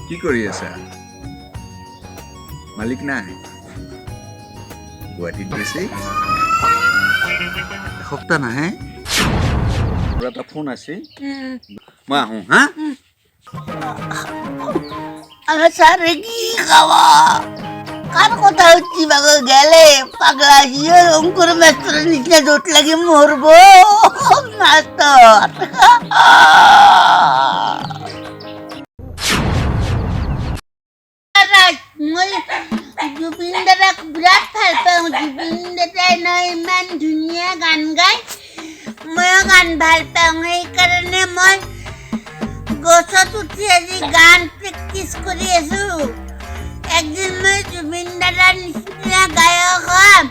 কি কৰি আছা? মালিক নাই? গুৱাহাটীত গৈছে? এসপ্তাহ নাহে? মোৰ এটা ফোন আছে, মই আহোঁ হা? সারে কি খাওয়া কার কথা হচ্ছি বাগো গেলে পাগলা গিয়ে অঙ্কুর মাস্টারের নিচে জোট লাগে মরবো মাস্টার মই জুবিন দাদাক বিৰাট ভাল পাওঁ জুবিন দাদাই ন ইমান ধুনীয়া গান গায় ময়ো গান ভাল পাওঁ সেইকাৰণে মই গছত উঠি আজি গান প্ৰেক্টিচ কৰি আছো একদিন মই জুবিন দাদাৰ নিচিনা গায়ক হ'ম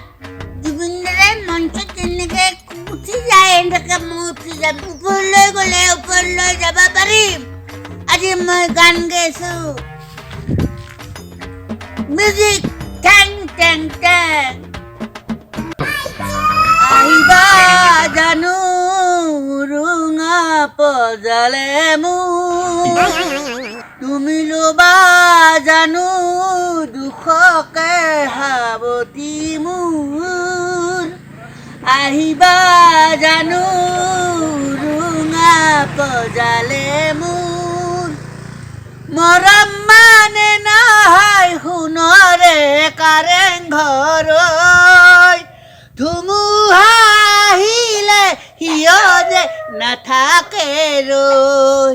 জুবিন দাদাই মঞ্চত যেনেকে উঠি যায় এনেকে মই উঠি যাম ওপৰলৈ গ'লে ওপৰলৈ যাব পাৰিম আজি মই গান গাইছো মিউজিক টেং টেং টেং আহিবা জানো ৰুঙা পজালে মোৰ তুমি ল'বা জানো দুখকে সাৱটি মোৰ আহিবা জানো ৰুঙা পজালে মোৰ মৰম মানে নহয় সোণৰে কাৰেং ঘৰৈ ধুমুহা আহিলে সিয়ৰে নাথাকে ৰৈ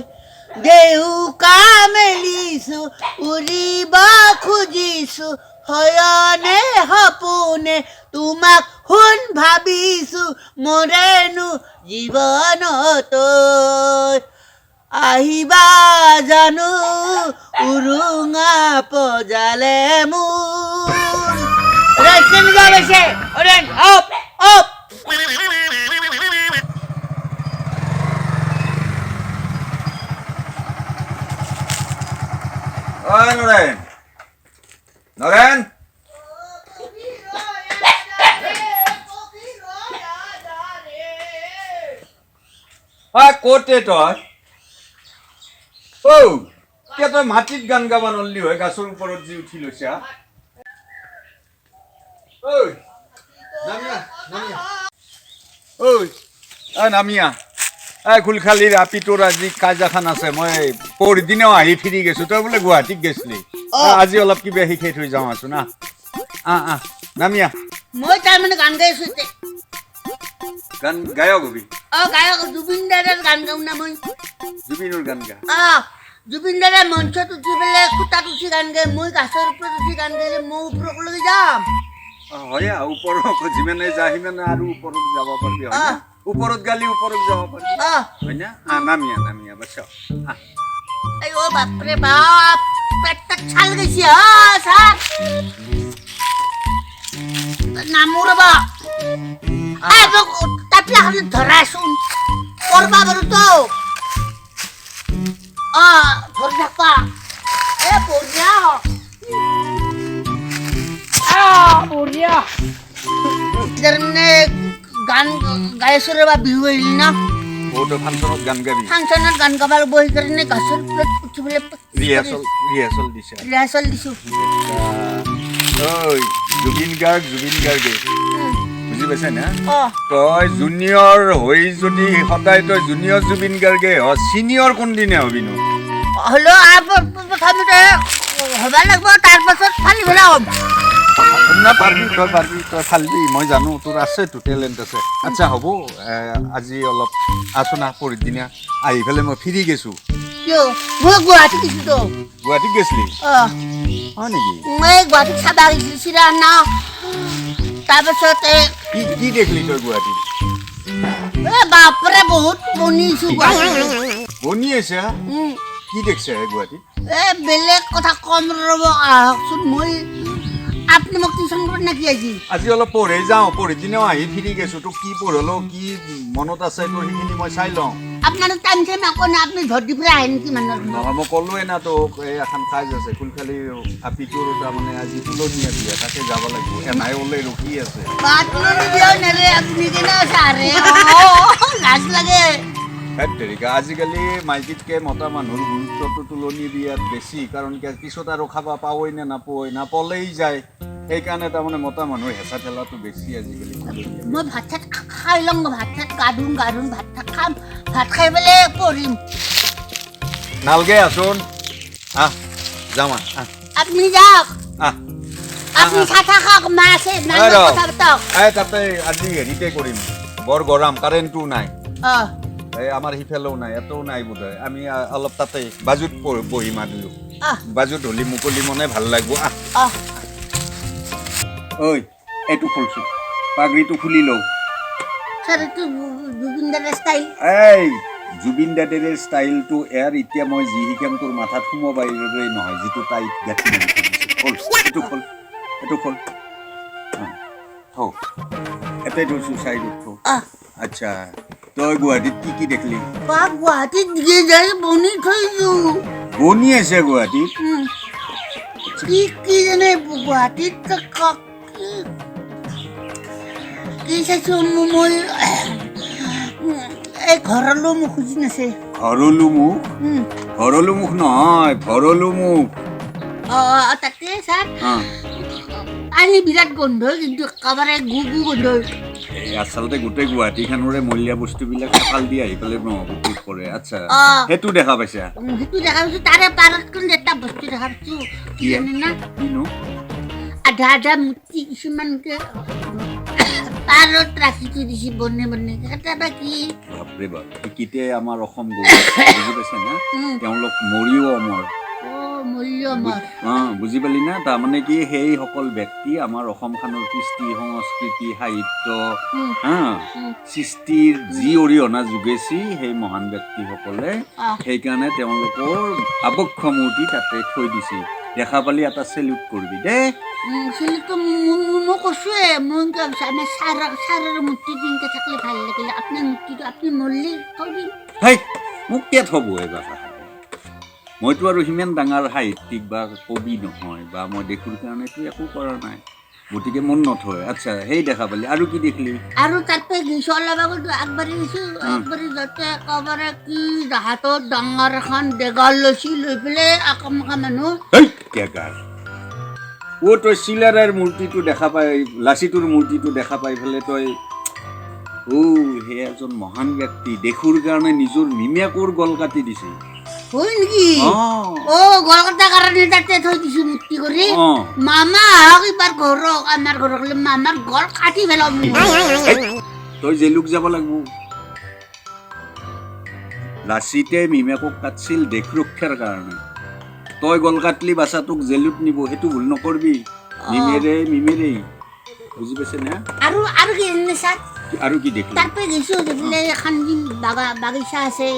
দেউকা মেলিছো উৰিব খুজিছো হয়নে সপোনে তোমাক শুন ভাবিছো মৰেনো জীৱনত আহিবা জানো উৰুঙা পজালে মোৰ ৰচন গাবছে ওৰেন অপ অপ অই নৰেন নৰেন ক'তে তই কিয় তই মাটিত গান গাব নললি হয় গাছৰ ওপৰত যি উঠি লৈছা নামিয়া খুলখালিৰ আপিটোৰ আজি কাজাখান আছে মই পৰদিনাও আহি ফিৰি গৈছো তই বোলে গুৱাহাটীত গৈছিলি আজি অলপ কিবা শিকাই থৈ যাওঁ আছো না নামিয়া মই তাৰমানে গান গাইছো গান গায়ক হবি গায়ক জুবিন দাদাৰ গান গাওঁ না মই জুবিনৰ গান গা জুবিন দাদাই মঞ্চত উঠি পেলাই খুটাত উঠি গান গায় মই গাছৰ ওপৰত উঠি গান গালে মই ওপৰলৈ যাম হয় ওপৰত যিমানে যায় সিমানে আৰু ওপৰত যাব পাৰিবি ওপৰত গালি ওপৰত যাব পাৰিবি হয় না নামিয়া নামিয়া বাছ আই ও বাপৰে বাপ পেটটা ছাল গৈছে ছাৰ নামো ৰবা তাপলাখানে ধৰাচোন কৰবা বাৰু তো ধৰি থাকবা বঢ়িয়া বঢ়িয়া তাৰমানে গান গাইছো ৰবা বিহু আহিল না ফাংচনত গান গাবি ফাংচনত গান গাব লাগিব সেইকাৰণে গাছৰ ওপৰত উঠিবলৈ ৰিহাৰ্চেল দিছো জুবিন গাৰ্গে বুজি পাইছা না তই জুনিয়ৰ হৈ যদি সদায় তই জুনিয়ৰ জুবিন গাৰ্গে চিনিয়ৰ কোনদিনে হবি নো হ'লেও প্ৰথমতে হ'ব লাগিব তাৰপাছত ফালিবলৈ হ'ম পাৰবি তই ফালিবি মই জানো তোৰ আছেতো টেলেণ্ট আছে আচ্ছা হ'ব আজি অলপ আছো না পৰদিনা আহি পেলাই মই ফিৰি গৈছোঁ মই গুৱাহাটী গৈছো গুৱাহাটীত গৈছিলি হয় নেকি মই গুৱাহাটীত চাব গৈছিলো চিৰানা তাৰপাছত কি দেখিলি তই গুৱাহাটীত বাপৰে বহুত বনিছো বনি আছে কি দেখিছে গুৱাহাটীত বেলেগ কথা কম ৰ'ব আহকচোন মই আপুনি মোক টিউশ্যন কৰিব নেকি আজি অলপ পঢ়ি যাওঁ পঢ়িদিনাও আহি ফিৰি গৈছো তোক কি পঢ়লো কি মনত আছে তোৰ সেইখিনি মই চাই লওঁ আপোনাৰ টাইম চাইম আকৌ নে আপুনি ঘৰ দি পেলাই আহে নেকি মানুহ নহয় মই ক'লোৱে না তোক এই এখন কাজ আছে ফুলখালি আপিটোৰ তাৰমানে আজি তুলনীয়া বিয়া তাতে যাব লাগিব এনাই ওলাই ৰখি আছে তুলনি বিয়া নেৰে আপুনি কেনে আছে আৰে লাজ লাগে আজিকালি মাইকীতকৈ মতা মানুহৰ গুৰুত্বটো তুলনি দিয়াত বেছি, কাৰণ পিছত আৰু খাব পাৱই নে নাপয়, নাপালেই যায়, সেইকাৰণে তাৰমানে মতা মানুহৰ হেঁচা ঠেলাটো বেছি আজিকালি। মই ভাত চাত খাই লওঁ, ভাত চাত গা ধুম ভাত চাত খাম, ভাত খাই পেলাই পঢ়িম। নালগে আছোন, যাওঁ আপুনি যাওক, আহ আপুনি চাহ চাহ খাওক, মা আছে কথা পাতক। তাতে আজি হেৰিতে কৰিম, বৰ গৰম, কাৰেণ্টটো নাই, অঁ এই আমাৰ সিফালেও নাই, এটাও নাই বোধহয়, আমি অলপ তাতে বাজুত বহিম আদিলো, আহ বাজুত হ'লে মুকলি মনে ভাল লাগিব। অঁ ঐ এইটো খুলছোঁ, পাগড়িটো খুলি লওঁ। ছাৰ এইটো জুবিন দাদাৰ ষ্টাইল। এই জুবিন দাদাৰ ষ্টাইলটো ইয়াৰ এতিয়া মই যি শিকাম তোৰ মাথাত সোমাবাই নহয়, যিটো তাই গাঁঠি মাৰি খোল, এইটো খোল, এইটো খোল, থৌ এটাই থৈছোঁ চাইডত থৌ। আচ্ছা, তই গুৱাহাটীত কি কি দেখলি? গুৱাহাটীত যাই বনি থৈছোঁ। বনি আছে গুৱাহাটীত? কি জানে গুৱাহাটীত কি চাইছোঁ মই, এই ঘৰলো মুখ যি আছে। ঘৰলো মুখ? ঘৰলো মুখ নহয়, ভৰলো মুখ। তাতে ছাৰ পানী বিৰাট গোন্ধ, কিন্তু একেবাৰে গু গোন্ধ। এই আচলতে গোটেই গুৱাহাটীখনৰে মূলীয়া বস্তুবিলাক এফাল দি আহি পেলাই ব্ৰহ্মপুত্ৰত পৰে। আচ্ছা, সেইটো দেখা পাইছা? সেইটো দেখা পাইছোঁ, তাৰে পাৰত কিন্তু এটা বস্তু দেখা পাইছোঁ, কি জানে না? কিনো? আধা আধা মূৰ্তি কিছুমানকে পাৰত ৰাখি থৈ দিছে বনে বনে, কেতিয়াবা কি? বাপৰে বাপ, কেতিয়া আমাৰ অসম গৌৰৱ, বুজি পাইছে না? তেওঁলোক মৰিও অমৰ। বুজি পালি না? তাৰমানে কি, সেইসকল ব্যক্তি আমাৰ অসমখনৰ কৃষ্টি সংস্কৃতি সাহিত্য সৃষ্টিৰ যি অৰিহণা যোগেছি সেই মহান ব্যক্তিসকলে, সেইকাৰণে তেওঁলোকৰ আবক্ষ মূৰ্তি তাতে থৈ দিছে। দেখা পালি এটা চেলিউট কৰিবি দেই। মই কৈছোৱে, মই আমাৰ ছাৰৰ মূৰ্তিটো এনেকৈ থাকিলে ভাল লাগিলে, আপোনাৰ মূৰ্তিটো আপুনি মৰিলে থৈ দিম। হেই মোক কিয় থ'ব এইবাৰ? মইতো আৰু সিমান ডাঙৰ সাহিত্যিক বা কবি নহয়, বা মই দেখোৰ কাৰণেতো একো কৰা নাই, গতিকে মন নথয়। আচ্ছা, সেই দেখা পালি, আৰু কি দেখলি? আৰু তাতে গৈছোঁ অলপ আগত আগবাঢ়ি গৈছোঁ, আগবাঢ়ি যাতে একেবাৰে কি হাতত ডাঙৰ এখন ডেগাৰ লৈছি, লৈ পেলাই আকামকা মানুহ। ডেগাৰ? তই চিলাৰাৰ মূৰ্তিটো দেখা পাই, লাচিটোৰ মূৰ্তিটো দেখা পাই পেলাই তই সেই এজন মহান ব্যক্তি, দেখোৰ কাৰণে নিজৰ মিমিয়াকৰ গল কাটি দিছে। হয় নেকি? গল কটাৰ কাৰণে তাতে থৈ দিছোঁ মূৰ্তি কৰি। মামা আহক এইবাৰ ঘৰক, আমাৰ ঘৰক মামাৰ গল কাটি পেলাম। তই জেলুক যাব লাগিব। লাচিতে মিমিয়াকক কাটছিল দেশ ৰক্ষাৰ কাৰণে, তই গল কাটলি বাচ্চাটোক জেলুত নিব, সেইটো ভুল নকৰবি। মিমেৰেই বুজি পাইছে না? আৰু কি জানে ছাৰ? আৰু কি দেখলি? তাতে গৈছোঁ, বোলে এখন বাগিচা আছে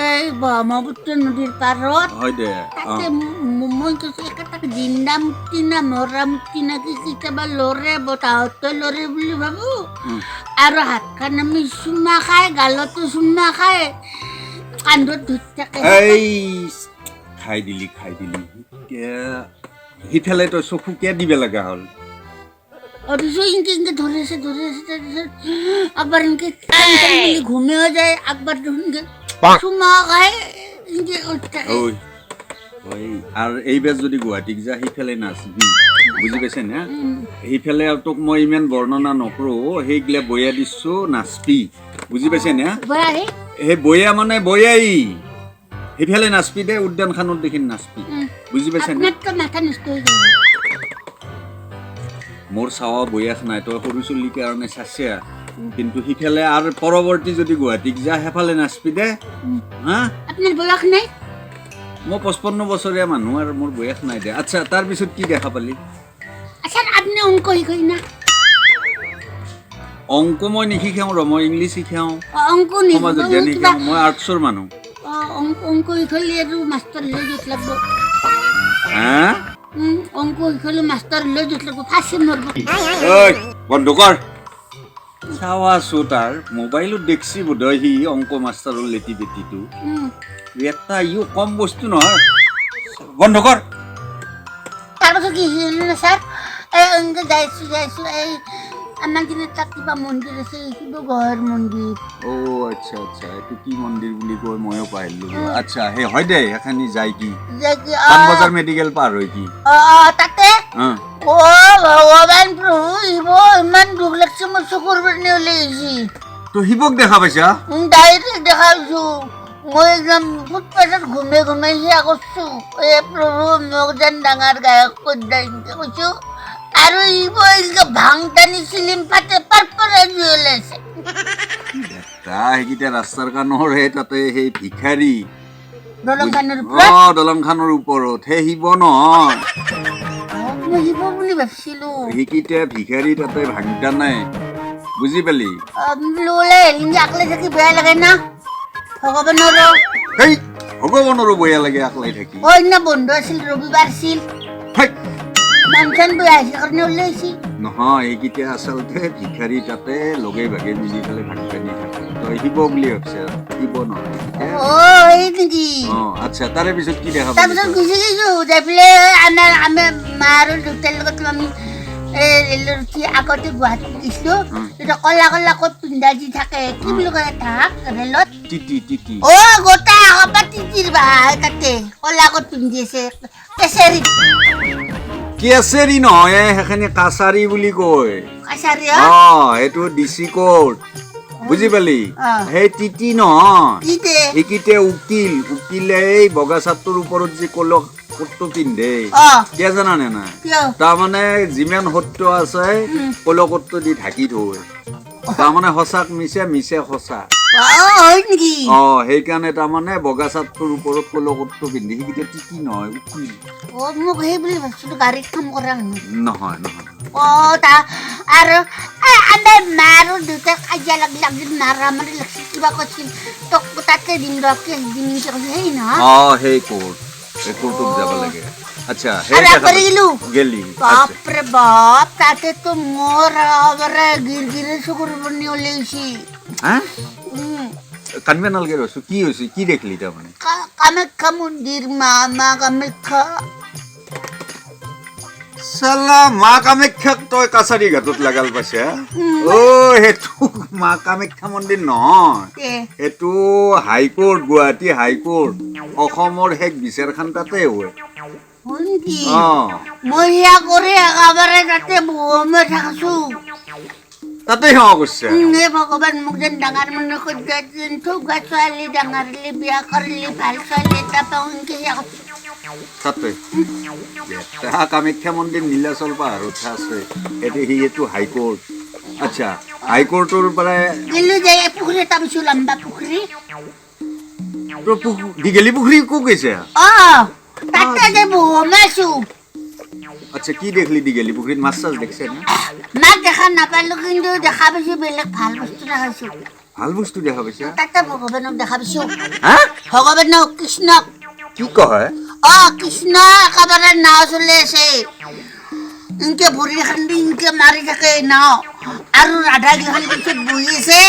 এই ব্ৰহ্মপুত্ৰ নদীৰ পাৰত। তাতে মই কৈছোঁ একেটা জিন্দা মূৰ্তি না মৰা মূৰ্তি না কি, কেতিয়াবা লৰে বতাহত লৰে বুলি ভাবোঁ, আৰু হাতখন আমি চুমা খাই, গালতো চুমা খাই, কান্ধত ধৰি থাকে। খাই দিলি সিফালে তই চকু কিয় দিব লগা হ'ল? ইনকে ধৰি আছে, তাৰপিছত একবাৰ ইনকে ঘুমেও যায়, একবাৰ চুমা খাই ইনকে কৰি থাকে। আৰু এইবাৰ যদি গুৱাহাটীক যা, সিফালে নাচবি, বুজি পাইছে না? সেইফালে আৰু তোক মই ইমান বৰ্ণনা নকৰোঁ, সেইগিলা বয়া দিছোঁ, নাচবি, বুজি পাইছে না? সেই বয়া মানে বয়াই, সেইফালে নাচবি দে, উদ্যানখনত দেখি নাচবি, বুজি পাইছে না? মোৰ চাৱা বয়াস নাই, তই সৰু চলিৰ কাৰণে চাইছে, কিন্তু সিফালে আৰু পৰৱৰ্তী যদি গুৱাহাটীক যা, সেইফালে নাচবি দে। আপোনাৰ বয়স নাই? মই 55 বছৰীয়া মানুহ, আৰু মোৰ বয়স নাই দে। আচ্ছা, তাৰপিছত কি দেখা পালি? আপুনি অংক শিকাই না? অংক মই নিশিকাওঁ ৰ, মই ইংলিছ শিকাওঁ, সমাজ অধ্যয়ন শিকাওঁ, মই আৰ্টছৰ মানুহ। অংক শিকালে আৰু মাষ্টৰ লৈ যোৱা লাগব। অংক শিকালে মাষ্টৰ লৈ যোৱা লাগব, ফাঁচি মৰব। বন্ধ কৰ। চাৱা আছো, তাৰ মোবাইলত দেখছি বোধহয় সি অংক মাষ্টাৰৰ লেটি বেটিটো, এটা ইও কম বস্তু নহয়। বন্ধ কৰ। তাৰপাছত কি ছাৰ, যাইছোঁ এই আমাৰ দিনে তাত কিবা মন্দিৰ আছে শিৱ গড়ৰ মন্দিৰ আচ্ছা আচ্ছা এইটো কি মন্দিৰ বুলি কৈ ময়ো পাহৰিলোঁ আচ্ছা সেই হয় দে সেইখিনি যায় কি পাণবজাৰ মেডিকেল পাৰ হয় কি তাতে ভগৱান প্ৰভু শিৱ ইমান দুখ লাগছে মোৰ চকুৰ পানী ওলাই আহিছে তো শিৱক দেখা পাইছা ডাইৰেক্ট দেখা পাইছো মই একদম ফুটপাথত ঘুমে ঘুমে সেয়া কৰিছো এই প্ৰভু মোক যেন ডাঙৰ গায়ক কৰি দিয়ে কৈছো আৰু শিৱ এনেকে ভাং টানি চিলিম পাতে পাৰপৰাই ওলাইছে সেইকেইটা ৰাস্তাৰ কাণৰ সেই তাতে সেই ভিখাৰী দলংখানৰ ওপৰত সেই শিৱ নহয় মই শিৱ বুলি ভাবিছিলো সেইকেইটা ভিখাৰী তাতে ভাংটা নাই বুজি পালি ওলাই আকলে থাকি বেয়া লাগে না ভগৱানৰো বেয়া লাগে আকলাই থাকি অন্য বন্ধু আছিল ৰবিবাৰ আছিল মানুহ বেয়া আহিছিল কাৰণে ওলাইছিল নহয় এইকেইটা আচলতে ভিখাৰী তাতে লগে ভাগে মিলি পেলাই ভাং পানী থাকে তই শিৱ বুলি ভাবছা শিৱ নহয় আচ্ছা তাৰে পিছত কি দেখা তাৰপিছত গুচি গৈছো যাই পেলাই আমাৰ মা আৰু দেউতাৰ লগত আমি আগতে গুৱাহাটীত গৈছিলো এতিয়া কলা কলা ক'ত পিন্ধা যি থাকে কি বুলি কয় তাক ৰেলত গোটাই আগৰ পৰা তিতিৰ বাই তাতে কলা ক'ত পিন্ধি আছে কেচেৰি নহয় সেইখিনি কাছাৰী বুলি কয় সেইটো ডিচি কোৰ্ট বুজি পালি সেই তিতি নহয় সেইকেইটা উকিলে এই বগা চাটটোৰ ওপৰত যি কোটটো পিন্ধে কিয় জানানে নাই তাৰমানে যিমান সত্য আছে কল কোটটো দি ঢাকি থয় তাৰমানে সঁচাক মিছে সঁচা সেইকাৰণে তাৰমানে বগা চাটটোৰ ওপৰত কল কোটটো পিন্ধি সেইকেইটা তিতি নহয় উকিল নহয় আৰু আমাৰ মা আৰু দেউতাই কাজিয়া লাগি মাৰামাৰি লাগিছিল কিবা কৈছিল তোক তাতে দিম সেই নহয় সেই কোৰ্টত যাব লাগে আচ্ছা বাপৰে বাপ তাতেতো মোৰ গিৰগিৰে চকুৰ পানী ওলাইছে কান্দিব নালাগে ৰছো কি হৈছে কি দেখিলি তাৰমানে কামাখ্যা মন্দিৰ মা কামাখ্যা চালা মা কামাখ্যাক তই কাছাৰী ঘাটত লাগাল পাইছা সেইটো মা কামাখ্যা মন্দিৰ নহয় সেইটো হাইকোৰ্ট গুৱাহাটী হাইকোৰ্ট অসমৰ শেষ বিচাৰখান তাতে হয় মই সেয়া কৰি একেবাৰে তাতে বহুমে থাকছো তাতে সেৱা কৰিছে ভগৱান মোক যেন ডাঙৰ মানুহ ঠুকা ছোৱালী ডাঙৰলি বিয়া কৰিলি ভাল ছোৱালী এটা পাওঁ সেয়া কৰিছো তাতে কামাখ্যা মন্দিৰ নীলাচল পাহাৰত আছে সেইটো হাইকোৰ্ট আচ্ছা হাইকোৰ্টৰ পৰা পুখুৰী এটা পাইছো লম্বা পুখুৰী দীঘলী পুখুৰী ক'ত গৈছে তাতে বহুমাইছো আচ্ছা কি দেখলি দীঘলী পুখুৰীত মাছ চাছ দেখছে না মাছ দেখা নাপালো কিন্তু দেখা পাইছো বেলেগ ভাল বস্তু দেখাইছো ভাল বস্তু দেখা পাইছা তাতে ভগৱানক দেখা পাইছো ভগৱানক কৃষ্ণক কি কয় কৃষ্ণ একেবাৰে নাও চলি আছে ইনকে ভৰি খান্দি ইনকে মাৰি থাকে নাও আৰু ৰাধা গিখন পিছত বহি আছে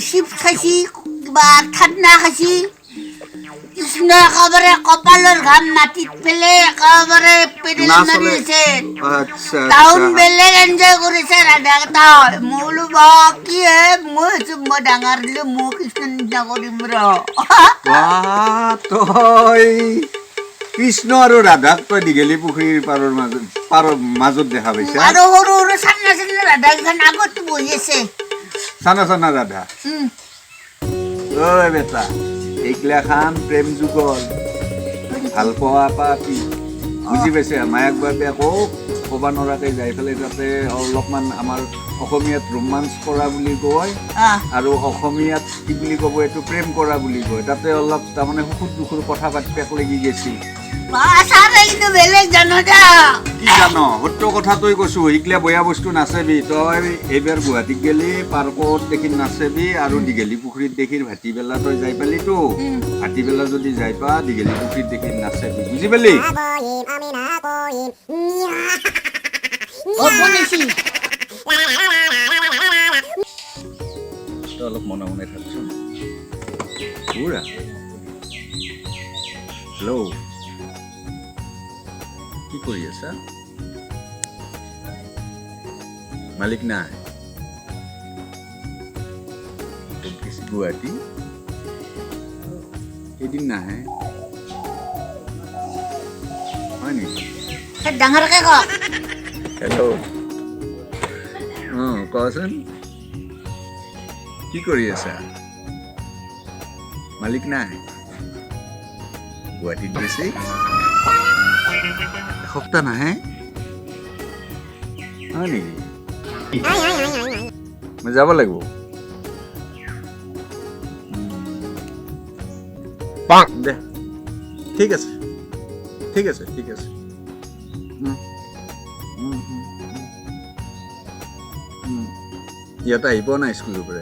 চিপছ খাইছি কিবা ঠাণ্ডা খাইছি কৃষ্ণ একেবাৰে কপালৰ ঘাম মাটিত পেলাই একেবাৰে পেডেল মাৰি আছে টাউন বেলেগ এনজয় কৰিছে ৰাধা মই বোলো বা কি মই ডাঙৰ দিলো মই কৃষ্ণ নিচিনা কৰিম তই কৃষ্ণ আৰু ৰাধাক তই দীঘলী পুখুৰীৰ পাৰৰ মাজত দেখা পাইছা আৰু সৰু সৰু চান্না চান্না ৰাধা কেইখন আগত বহি আছে চানা ৰাধা বেটা এইগিলাখান প্ৰেম যুগল ভাল পোৱা পাপি বুজি পাইছে মায়াক বাবে আকৌ ক'ব নোৱাৰাকৈ যাই পেলাই তাতে অলপমান আমাৰ অসমীয়াত ৰোমাঞ্চ কৰা বুলি কয় আৰু অসমীয়াত কি বুলি ক'ব এইটো প্ৰেম কৰা বুলি কয় তাতে অলপ তাৰমানে সুখৰ দুখৰ কথা পাতিব লাগি গৈছিল বেলেগ জানো কি জানো সত্য কথাটোৱে কৈছো সেইগিলা বেয়া বস্তু নাচাবি তই এইবাৰ গুৱাহাটীত গেলি পাৰ্কত দেখি নাচাবি আৰু দীঘলী পুখুৰীত দেখি ভাটিবেলা তই যাই পালিতো ভাটিবেলা যদি যাই পা দীঘলী পুখুৰীত দেখি নাচাবি বুজি পালি অলপ মনে মনে থাকচোন হেল্ল' কি কৰি আছা মালিক নাই গুৱাহাটী এদিন নাহে হয় নেকি ডাঙৰকে ক হেল্ল' কোৱাচোন কি কৰি আছা মালিক নাই গুৱাহাটীত গৈছে এসপ্তাহ নাহে হয় নেকি মই যাব লাগিব দে ঠিক আছে ঠিক আছে ঠিক আছে ইয়াতে আহি পোৱা নাই স্কুলৰ পৰা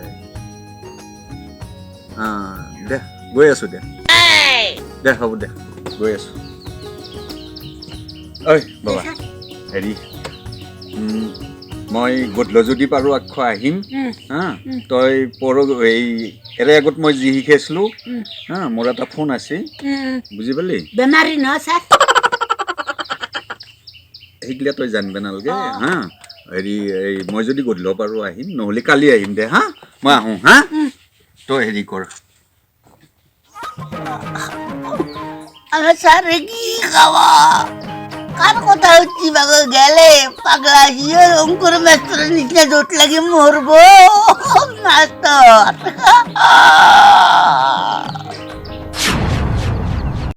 দে গৈ আছো দে দে হ'ব দে গৈ আছো ঐ বাবা হেৰি মই গধূলি যদি পাৰোঁ আকৌ আহিম হা তই এৰে আগত মই যি শিকাইছিলোঁ হা মোৰ এটা ফোন আছে বুজি পালি বেমাৰী ন ছাৰ সেইগিলা তই জানিব নালাগে হা হেৰি মই যদি গধূলি পাৰোঁ আহিম নহ'লে কালি আহিম দে হা মই আহোঁ হা তই হেৰি কৰ স্যার কি খাওয়া কার কথা হচ্ছি বাগো গেলে পাগলা জিও অঙ্কুর মাস্টারের নিচে জোট লাগে মরবো মাস্টার